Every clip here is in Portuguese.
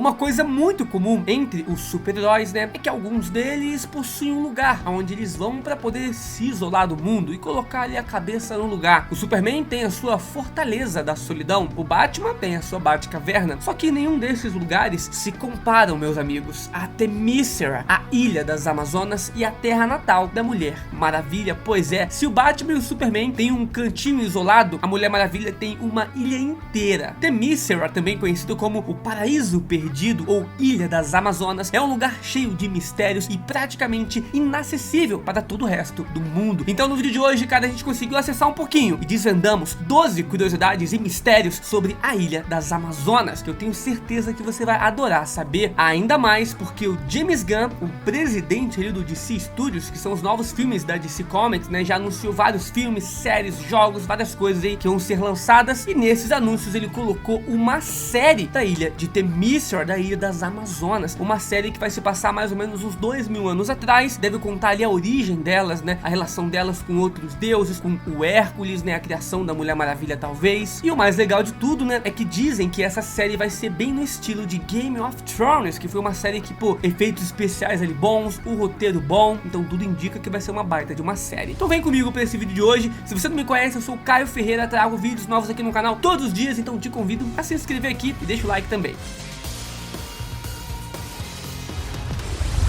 Uma coisa muito comum entre os super-heróis, né, é que alguns deles possuem um lugar onde eles vão para poder se isolar do mundo e colocar ali a cabeça no lugar. O Superman tem a sua fortaleza da solidão, o Batman tem a sua Batcaverna, só que nenhum desses lugares se comparam, meus amigos, a Themyscira, a ilha das Amazonas e a terra natal da Mulher Maravilha. Pois é, se o Batman e o Superman têm um cantinho isolado, a Mulher Maravilha tem uma ilha inteira. Themyscira, também conhecido como o Paraíso Perdido ou Ilha das Amazonas, é um lugar cheio de mistérios e praticamente inacessível para todo o resto do mundo. Então no vídeo de hoje, cara, a gente conseguiu acessar um pouquinho e desvendamos 12 curiosidades e mistérios sobre a Ilha das Amazonas, que eu tenho certeza que você vai adorar saber, ainda mais porque o James Gunn, o presidente ali do DC Studios, que são os novos filmes da DC Comics, né, já anunciou vários filmes, séries, jogos, várias coisas aí que vão ser lançadas, e nesses anúncios ele colocou uma série da ilha de Themyscira, da Ilha das Amazonas, uma série que vai se passar mais ou menos uns 2000 anos atrás, deve contar ali a origem delas, né, a relação delas com outros deuses, com o Hércules, né, a criação da Mulher Maravilha talvez, e o mais legal de tudo, né, é que dizem que essa série vai ser bem no estilo de Game of Thrones, que foi uma série que, pô, efeitos especiais ali bons, o roteiro bom, então tudo indica que vai ser uma baita de uma série. Então vem comigo para esse vídeo de hoje. Se você não me conhece, eu sou o Caio Ferreira, trago vídeos novos aqui no canal todos os dias, então te convido a se inscrever aqui e deixa o like também.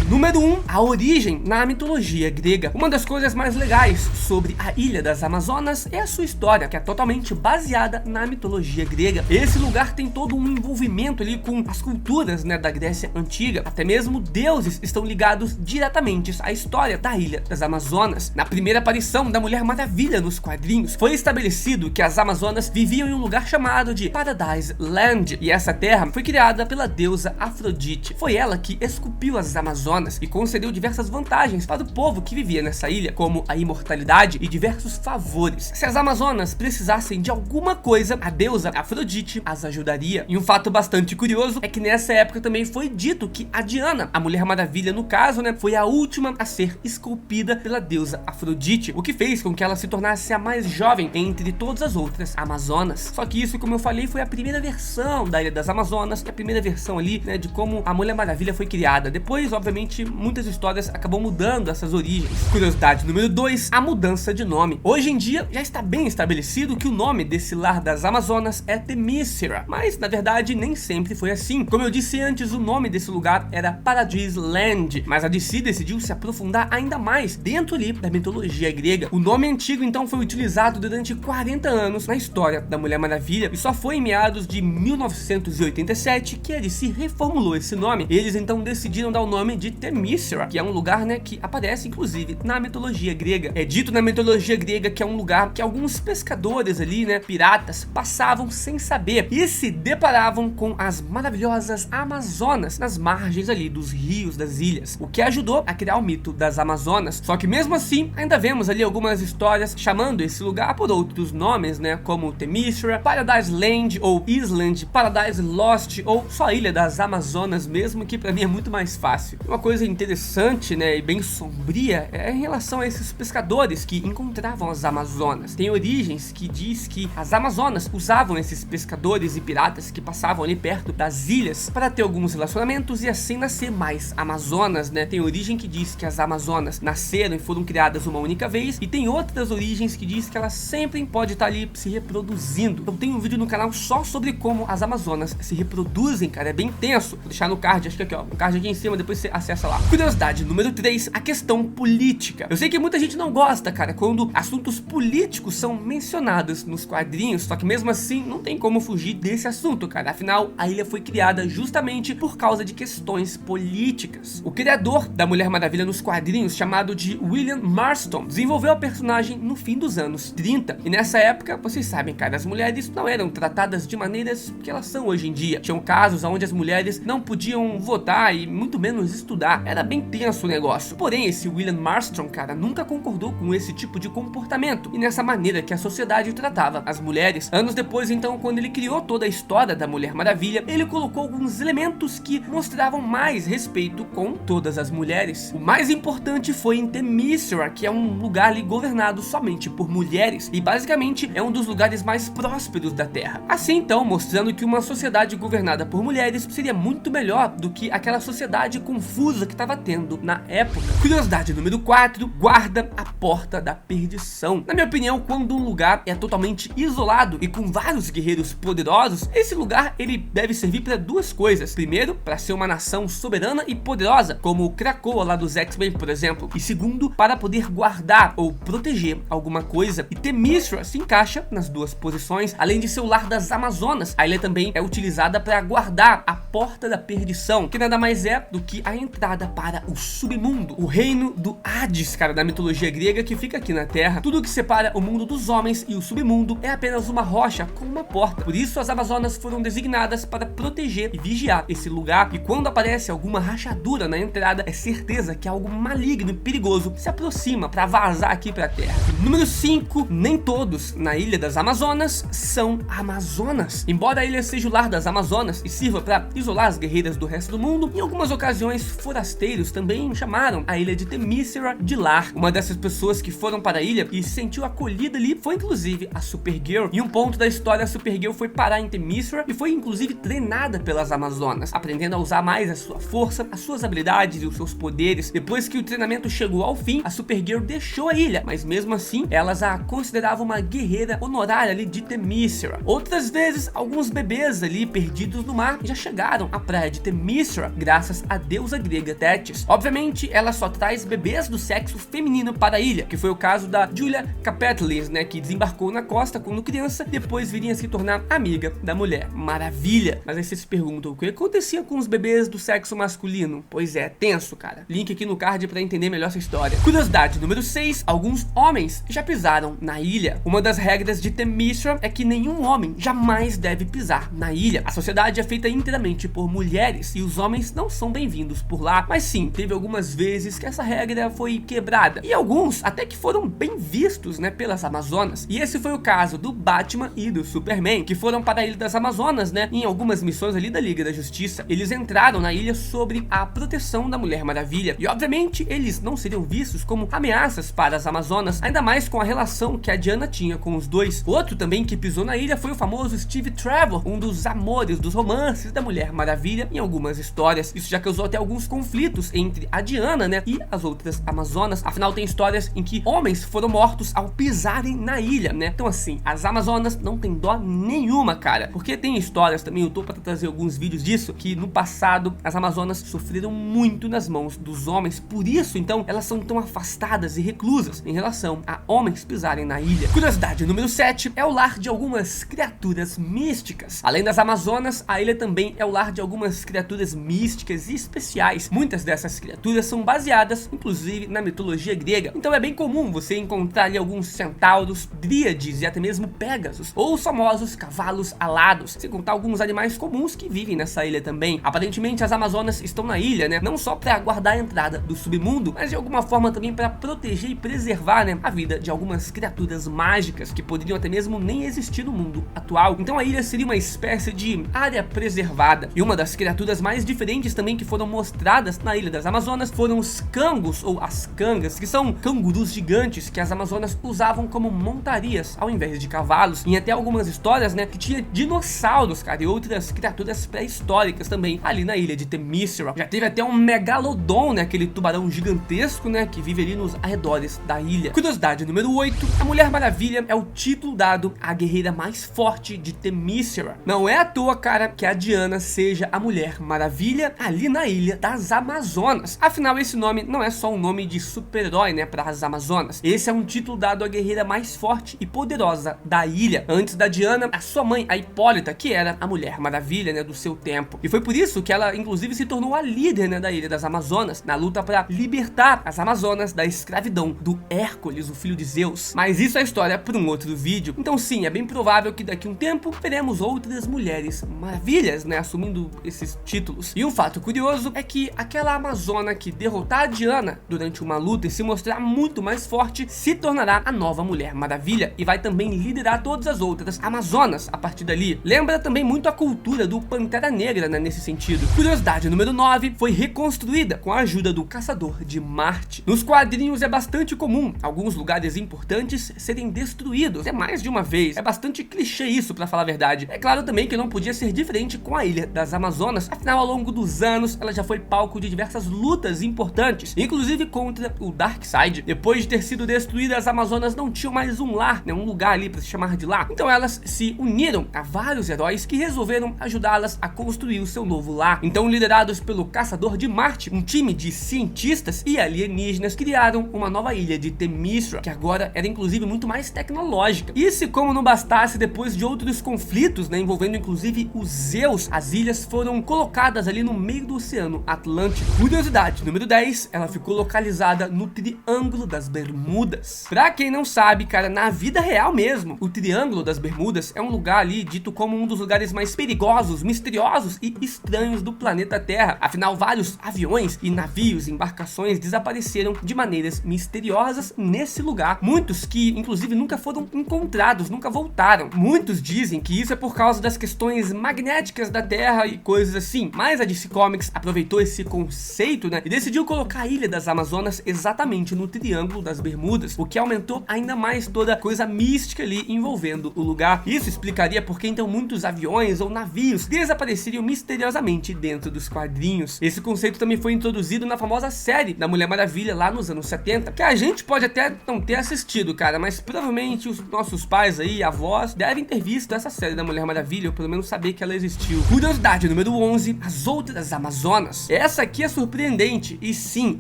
Número 1, a origem na mitologia grega. Uma das coisas mais legais sobre a Ilha das Amazonas é a sua história, que é totalmente baseada na mitologia grega. Esse lugar tem todo um envolvimento ali com as culturas, né, da Grécia Antiga. Até mesmo deuses estão ligados diretamente à história da Ilha das Amazonas. Na primeira aparição da Mulher Maravilha nos quadrinhos, foi estabelecido que as Amazonas viviam em um lugar chamado de Paradise Land, e essa terra foi criada pela deusa Afrodite. Foi ela que esculpiu as Amazonas e concedeu diversas vantagens para o povo que vivia nessa ilha, como a imortalidade e diversos favores. Se as Amazonas precisassem de alguma coisa, a deusa Afrodite as ajudaria. E um fato bastante curioso é que nessa época também foi dito que a Diana, a Mulher Maravilha no caso, né, foi a última a ser esculpida pela deusa Afrodite, o que fez com que ela se tornasse a mais jovem entre todas as outras Amazonas. Só que isso, como eu falei, foi a primeira versão da Ilha das Amazonas, que é a primeira versão ali, né, de como a Mulher Maravilha foi criada. Depois, obviamente, muitas histórias acabam mudando essas origens. Curiosidade número 2, a mudança de nome. Hoje em dia já está bem estabelecido que o nome desse lar das Amazonas é Themyscira, mas na verdade nem sempre foi assim. Como eu disse antes, o nome desse lugar era Paradise Land, mas a DC decidiu se aprofundar ainda mais dentro ali da mitologia grega. O nome antigo então foi utilizado durante 40 anos na história da Mulher Maravilha e só foi em meados de 1987 que a DC reformulou esse nome. Eles então decidiram dar o nome de Themyscira, que é um lugar, né, que aparece inclusive na mitologia grega. É dito na mitologia grega que é um lugar que alguns pescadores ali, né, piratas, passavam sem saber e se deparavam com as maravilhosas Amazonas nas margens ali dos rios das ilhas, o que ajudou a criar o mito das Amazonas. Só que mesmo assim, ainda vemos ali algumas histórias chamando esse lugar por outros nomes, né, como Themyscira, Paradise Land ou Island, Paradise Lost ou só Ilha das Amazonas mesmo, que pra mim é muito mais fácil. Uma coisa interessante, né, e bem sombria é em relação a esses pescadores que encontravam as Amazonas. Tem origens que diz que as Amazonas usavam esses pescadores e piratas que passavam ali perto das ilhas para ter alguns relacionamentos e assim nascer mais Amazonas, né? Tem origem que diz que as Amazonas nasceram e foram criadas uma única vez, e tem outras origens que diz que elas sempre podem estar ali se reproduzindo. Eu tenho um vídeo no canal só sobre como as Amazonas se reproduzem, cara, é bem tenso. Vou deixar no card, acho que aqui, ó, no card aqui em cima, depois você acessa lá. Curiosidade número 3, a questão política. Eu sei que muita gente não gosta, cara, quando assuntos políticos são mencionados nos quadrinhos, só que mesmo assim não tem como fugir desse assunto, cara. Afinal, a ilha foi criada justamente por causa de questões políticas. O criador da Mulher Maravilha nos quadrinhos, chamado de William Marston, desenvolveu a personagem no fim dos anos 30. E nessa época, vocês sabem, cara, as mulheres não eram tratadas de maneiras que elas são hoje em dia. Tinham casos onde as mulheres não podiam votar e muito menos estudar lugar. Era bem tenso o negócio. Porém, esse William Marston, cara, nunca concordou com esse tipo de comportamento e nessa maneira que a sociedade tratava as mulheres. Anos depois, então, quando ele criou toda a história da Mulher Maravilha, ele colocou alguns elementos que mostravam mais respeito com todas as mulheres. O mais importante foi em Themyscira, que é um lugar ali governado somente por mulheres e basicamente é um dos lugares mais prósperos da Terra. Assim, então, mostrando que uma sociedade governada por mulheres seria muito melhor do que aquela sociedade confusa que estava tendo na época. Curiosidade número 4, guarda a porta da perdição. Na minha opinião, quando um lugar é totalmente isolado e com vários guerreiros poderosos, esse lugar ele deve servir para duas coisas. Primeiro, para ser uma nação soberana e poderosa, como o Krakoa lá dos X-Men, por exemplo. E segundo, para poder guardar ou proteger alguma coisa. E Themyscira se encaixa nas duas posições, além de ser o lar das Amazonas. A ilha também é utilizada para guardar a porta da perdição, que nada mais é do que a entrada para o submundo, o reino do Hades, cara, da mitologia grega, que fica aqui na Terra. Tudo que separa o mundo dos homens e o submundo é apenas uma rocha com uma porta. Por isso as Amazonas foram designadas para proteger e vigiar esse lugar, e quando aparece alguma rachadura na entrada, é certeza que algo maligno e perigoso se aproxima para vazar aqui para a Terra. Número 5, nem todos na Ilha das Amazonas são Amazonas. Embora a ilha seja o lar das Amazonas e sirva para isolar as guerreiras do resto do mundo, em algumas ocasiões forasteiros também chamaram a ilha de Themyscira de lar. Uma dessas pessoas que foram para a ilha e se sentiu acolhida ali foi inclusive a Supergirl. Em um ponto da história, a Supergirl foi parar em Themyscira e foi inclusive treinada pelas Amazonas, aprendendo a usar mais a sua força, as suas habilidades e os seus poderes. Depois que o treinamento chegou ao fim, a Supergirl deixou a ilha, mas mesmo assim elas a consideravam uma guerreira honorária ali de Themyscira. Outras vezes, alguns bebês ali perdidos no mar já chegaram à praia de Themyscira graças à deusa grega Tétis. Obviamente, ela só traz bebês do sexo feminino para a ilha, que foi o caso da Julia Capetlis, né, que desembarcou na costa quando criança, depois viria a se tornar amiga da Mulher Maravilha. Mas aí você se pergunta, o que acontecia com os bebês do sexo masculino? Pois é, tenso, cara. Link aqui no card para entender melhor essa história. Curiosidade número 6, alguns homens já pisaram na ilha. Uma das regras de Themyscira é que nenhum homem jamais deve pisar na ilha. A sociedade é feita inteiramente por mulheres e os homens não são bem-vindos por lá, mas sim, teve algumas vezes que essa regra foi quebrada e alguns até que foram bem vistos, né, pelas Amazonas. E esse foi o caso do Batman e do Superman, que foram para a Ilha das Amazonas, né, em algumas missões ali da Liga da Justiça. Eles entraram na ilha sobre a proteção da Mulher Maravilha e obviamente eles não seriam vistos como ameaças para as Amazonas, ainda mais com a relação que a Diana tinha com os dois. Outro também que pisou na ilha foi o famoso Steve Trevor, um dos amores dos romances da Mulher Maravilha em algumas histórias. Isso já causou até alguns conflitos entre a Diana, né, e as outras Amazonas. Afinal, tem histórias em que homens foram mortos ao pisarem na ilha, né? Então assim, as Amazonas não tem dó nenhuma, cara, porque tem histórias também, eu tô para trazer alguns vídeos disso, que no passado as Amazonas sofreram muito nas mãos dos homens, por isso então elas são tão afastadas e reclusas em relação a homens pisarem na ilha. Curiosidade número 7, é o lar de algumas criaturas místicas. Além das Amazonas, a ilha também é o lar de algumas criaturas místicas e especiais. Muitas dessas criaturas são baseadas inclusive na mitologia grega, então é bem comum você encontrar ali alguns centauros, dríades e até mesmo pégasos, ou os famosos cavalos alados, sem contar alguns animais comuns que vivem nessa ilha também. Aparentemente as Amazonas estão na ilha, né, não só para guardar a entrada do submundo, mas de alguma forma também para proteger e preservar, né, a vida de algumas criaturas mágicas que poderiam até mesmo nem existir no mundo atual. Então a ilha seria uma espécie de área preservada. E uma das criaturas mais diferentes também que foram mostradas na Ilha das Amazonas foram os cangos ou as cangas, que são cangurus gigantes que as Amazonas usavam como montarias ao invés de cavalos. E até algumas histórias, né, que tinha dinossauros, cara, e outras criaturas pré-históricas também ali na ilha de Themyscira. Já teve até um megalodon, né, aquele tubarão gigantesco, né, que vive ali nos arredores da ilha. Curiosidade número 8, a Mulher Maravilha é o título dado à guerreira mais forte de Themyscira. Não é à toa, cara, que a Diana seja a Mulher Maravilha ali na Ilha das Amazonas. Afinal, esse nome não é só um nome de super-herói, né, para as Amazonas. Esse é um título dado à guerreira mais forte e poderosa da ilha. Antes da Diana, a sua mãe, a Hipólita, que era a Mulher Maravilha, né, do seu tempo. E foi por isso que ela, inclusive, se tornou a líder, né, da Ilha das Amazonas, na luta para libertar as Amazonas da escravidão do Hércules, o filho de Zeus. Mas isso é história para um outro vídeo. Então sim, é bem provável que daqui a um tempo veremos outras Mulheres Maravilhas, né, assumindo esses títulos. E um fato curioso é que aquela amazona que derrotar a Diana durante uma luta e se mostrar muito mais forte se tornará a nova Mulher Maravilha e vai também liderar todas as outras amazonas a partir dali. Lembra também muito a cultura do Pantera Negra, né, nesse sentido. Curiosidade número 9, foi reconstruída com a ajuda do Caçador de Marte. Nos quadrinhos é bastante comum alguns lugares importantes serem destruídos, mais de uma vez. É bastante clichê isso, pra falar a verdade. É claro também que não podia ser diferente com a Ilha das Amazonas, afinal ao longo dos anos ela já foi palco de diversas lutas importantes, inclusive contra o Darkseid. Depois de ter sido destruída, as Amazonas não tinham mais um lar, né, um lugar ali pra se chamar de lar. Então elas se uniram a vários heróis que resolveram ajudá-las a construir o seu novo lar. Então, liderados pelo Caçador de Marte, um time de cientistas e alienígenas criaram uma nova ilha de Themyscira, que agora era inclusive muito mais tecnológica. E se como não bastasse, depois de outros conflitos, né, envolvendo inclusive os Zeus, as ilhas foram colocadas ali no meio do Oceano Atlântico. Curiosidade número 10, ela ficou localizada no Triângulo das Bermudas. Pra quem não sabe, cara, na vida real mesmo, o Triângulo das Bermudas é um lugar ali dito como um dos lugares mais perigosos, misteriosos e estranhos do planeta Terra. Afinal, vários aviões e navios, embarcações desapareceram de maneiras misteriosas nesse lugar. Muitos que inclusive nunca foram encontrados, nunca voltaram. Muitos dizem que isso é por causa das questões magnéticas da Terra e coisas assim, mas a DC Comics aproveitou esse conceito, né, e decidiu colocar a Ilha das Amazonas exatamente no Triângulo das Bermudas, o que aumentou ainda mais toda a coisa mística ali envolvendo o lugar. Isso explicaria por que então muitos aviões ou navios desapareceriam misteriosamente dentro dos quadrinhos. Esse conceito também foi introduzido na famosa série da Mulher Maravilha lá nos anos 70, que a gente pode até não ter assistido, cara, mas provavelmente os nossos pais aí, avós, devem ter visto essa série da Mulher Maravilha, ou pelo menos saber que ela existiu. Curiosidade número 11, as outras Amazonas. Essa aqui é surpreendente, e sim,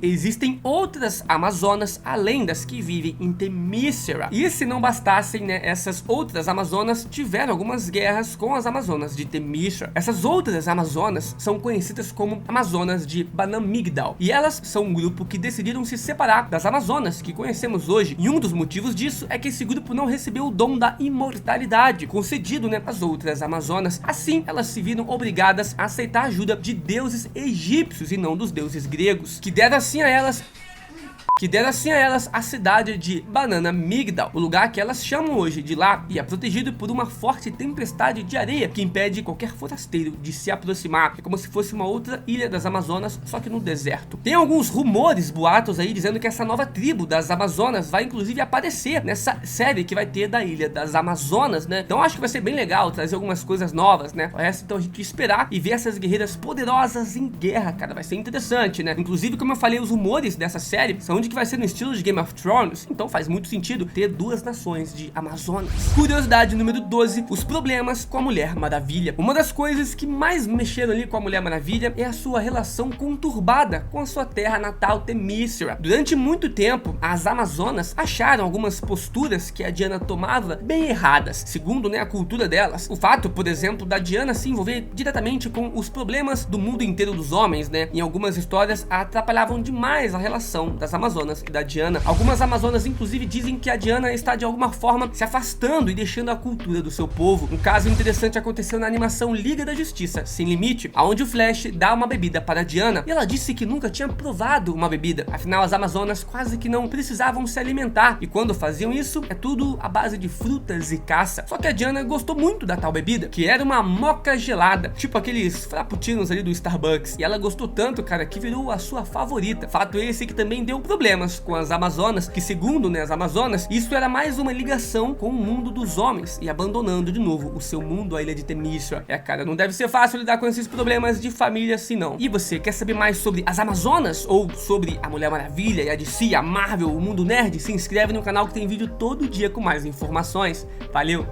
existem outras Amazonas além das que vivem em Themyscira. E se não bastassem, né, essas outras Amazonas tiveram algumas guerras com as Amazonas de Themyscira. Essas outras Amazonas são conhecidas como Amazonas de Banamigdal, e elas são um grupo que decidiram se separar das Amazonas que conhecemos hoje, e um dos motivos disso é que esse grupo não recebeu o dom da imortalidade concedido, né, às outras Amazonas. Assim, elas se viram obrigadas a aceitar a ajuda de deuses egípcios e não dos deuses gregos, que deram assim a elas a cidade de Banamigdal, o lugar que elas chamam hoje de lá, e é protegido por uma forte tempestade de areia que impede qualquer forasteiro de se aproximar. É como se fosse uma outra ilha das Amazonas, só que no deserto. Tem alguns rumores, boatos aí, dizendo que essa nova tribo das Amazonas vai inclusive aparecer nessa série que vai ter da Ilha das Amazonas, né? Então acho que vai ser bem legal trazer algumas coisas novas, né? Resta então a gente esperar e ver essas guerreiras poderosas em guerra, cara. Vai ser interessante, né? Inclusive, como eu falei, os rumores dessa série são de que vai ser no estilo de Game of Thrones, então faz muito sentido ter duas nações de Amazonas. Curiosidade número 12, os problemas com a Mulher Maravilha. Uma das coisas que mais mexeram ali com a Mulher Maravilha é a sua relação conturbada com a sua terra natal, Themyscira. Durante muito tempo, as Amazonas acharam algumas posturas que a Diana tomava bem erradas, segundo, né, a cultura delas. O fato, por exemplo, da Diana se envolver diretamente com os problemas do mundo inteiro dos homens, né, em algumas histórias atrapalhavam demais a relação das Amazonas e da Diana. Algumas Amazonas inclusive dizem que a Diana está de alguma forma se afastando e deixando a cultura do seu povo. Um caso interessante aconteceu na animação Liga da Justiça Sem Limite, onde o Flash dá uma bebida para a Diana e ela disse que nunca tinha provado uma bebida. Afinal, as Amazonas quase que não precisavam se alimentar, e quando faziam isso, é tudo à base de frutas e caça. Só que a Diana gostou muito da tal bebida, que era uma moca gelada, tipo aqueles frappuccinos ali do Starbucks, e ela gostou tanto, cara, que virou a sua favorita. Fato esse que também deu problemas com as Amazonas, que segundo, né, as Amazonas, isso era mais uma ligação com o mundo dos homens e abandonando de novo o seu mundo, a ilha de Themyscira. Cara, não deve ser fácil lidar com esses problemas de família assim não. E você quer saber mais sobre as Amazonas ou sobre a Mulher Maravilha e a DC, a Marvel, o mundo nerd? Se inscreve no canal que tem vídeo todo dia com mais informações. Valeu!